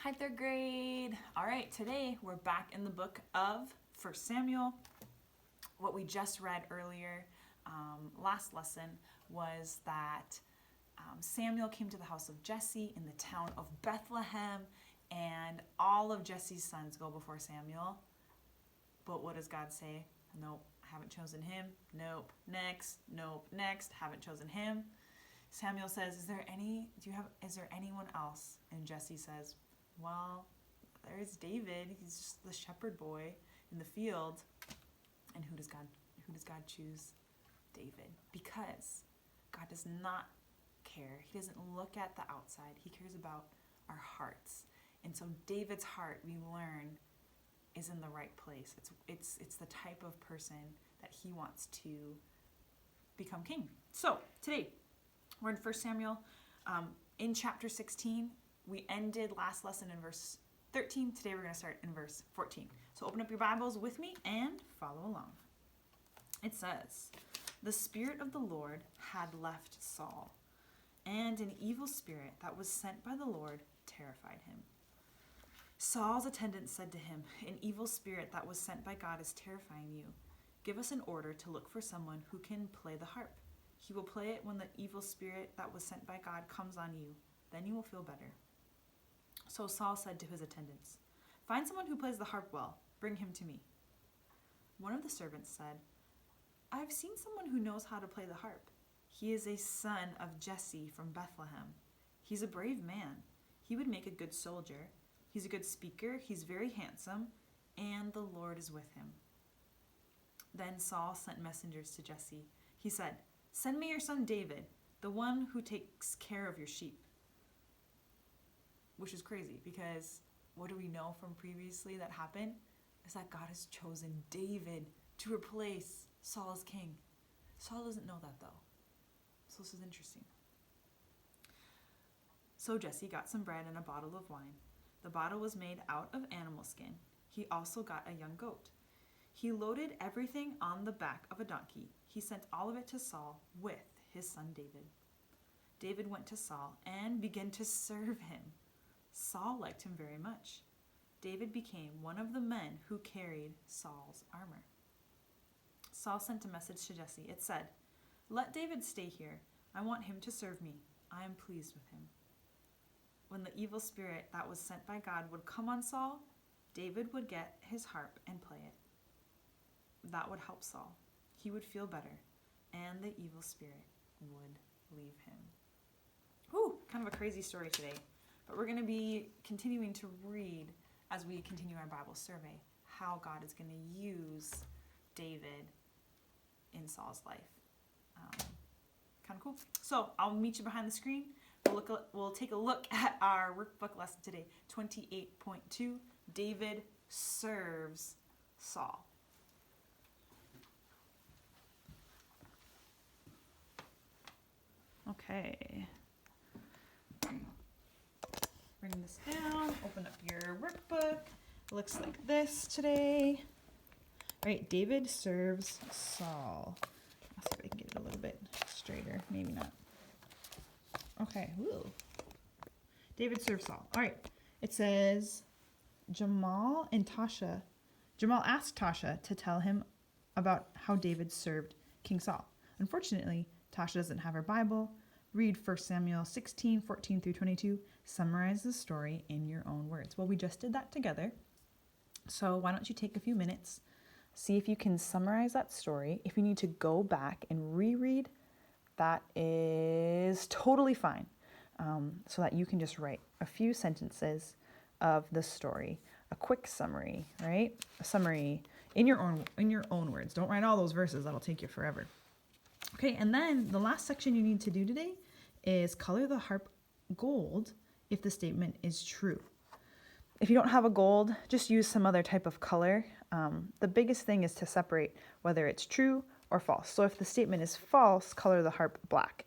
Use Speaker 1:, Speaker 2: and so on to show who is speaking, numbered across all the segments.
Speaker 1: Hi, third grade. All right, today we're back in the book of 1 Samuel. What we just read earlier, last lesson, was that Samuel came to the house of Jesse in the town of Bethlehem, and all of Jesse's sons go before Samuel. But what does God say? Nope, haven't chosen him. Nope, next. Nope, next, haven't chosen him. Samuel says, is there anyone else? And Jesse says, well, there's David. He's just the shepherd boy in the field. And who does God choose? David. Because God does not care. He doesn't look at the outside. He cares about our hearts. And so David's heart, we learn, is in the right place. It's the type of person that he wants to become king. So today, we're in 1 Samuel. In chapter 16, we ended last lesson in verse 13. Today we're going to start in verse 14. So open up your Bibles with me and follow along. It says, the Spirit of the Lord had left Saul, and an evil spirit that was sent by the Lord terrified him. Saul's attendants said to him, an evil spirit that was sent by God is terrifying you. Give us an order to look for someone who can play the harp. He will play it when the evil spirit that was sent by God comes on you. Then you will feel better. So Saul said to his attendants, find someone who plays the harp well. Bring him to me. One of the servants said, I have seen someone who knows how to play the harp. He is a son of Jesse from Bethlehem. He's a brave man. He would make a good soldier. He's a good speaker. He's very handsome, and the Lord is with him. Then Saul sent messengers to Jesse. He said, send me your son David, the one who takes care of your sheep. Which is crazy, because what do we know from previously that happened? Is that God has chosen David to replace Saul as king. Saul doesn't know that, though. So this is interesting. So Jesse got some bread and a bottle of wine. The bottle was made out of animal skin. He also got a young goat. He loaded everything on the back of a donkey. He sent all of it to Saul with his son David. David went to Saul and began to serve him. Saul liked him very much. David became one of the men who carried Saul's armor. Saul sent a message to Jesse. It said, let David stay here. I want him to serve me. I am pleased with him. When the evil spirit that was sent by God would come on Saul, David would get his harp and play it. That would help Saul. He would feel better, and the evil spirit would leave him. Whew, kind of a crazy story today, but we're going to be continuing to read as we continue our Bible survey how God is going to use David in Saul's life. Kind of cool. So I'll meet you behind the screen. We'll take a look at our workbook lesson today, 28.2, David serves Saul. Okay. Bring this down, open up your workbook. It looks like this today. All right, David serves Saul. I'll see if I can get it a little bit straighter. Maybe not. Okay, woo. David serves Saul. All right, it says Jamal asked Tasha to tell him about how David served King Saul. Unfortunately, Tasha doesn't have her Bible. Read 1 Samuel 16, 14 through 22. Summarize the story in your own words. Well, we just did that together. So why don't you take a few minutes, see if you can summarize that story. If you need to go back and reread, that is totally fine. So that you can just write a few sentences of the story, a quick summary, right? A summary in your own words. Don't write all those verses. That'll take you forever. Okay, and then the last section you need to do today is color the harp gold if the statement is true. If you don't have a gold, just use some other type of color. The biggest thing is to separate whether it's true or false. So if the statement is false, color the harp black.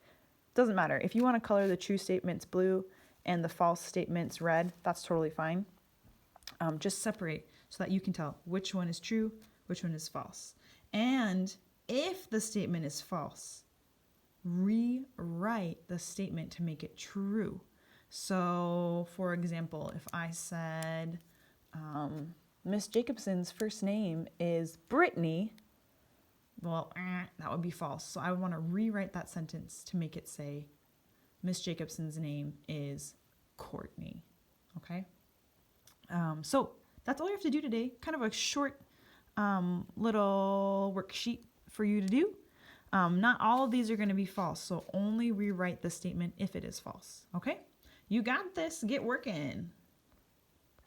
Speaker 1: Doesn't matter. If you want to color the true statements blue and the false statements red, that's totally fine. Just separate so that you can tell which one is true, which one is false. And if the statement is false, rewrite the statement to make it true. So, for example, if I said Miss Jacobson's first name is Brittany, well, that would be false. So I would want to rewrite that sentence to make it say Miss Jacobson's name is Courtney. Okay? So that's all you have to do today. Kind of a short little worksheet for you to do. Not all of these are going to be false, so only rewrite the statement if it is false. Okay? You got this. Get working.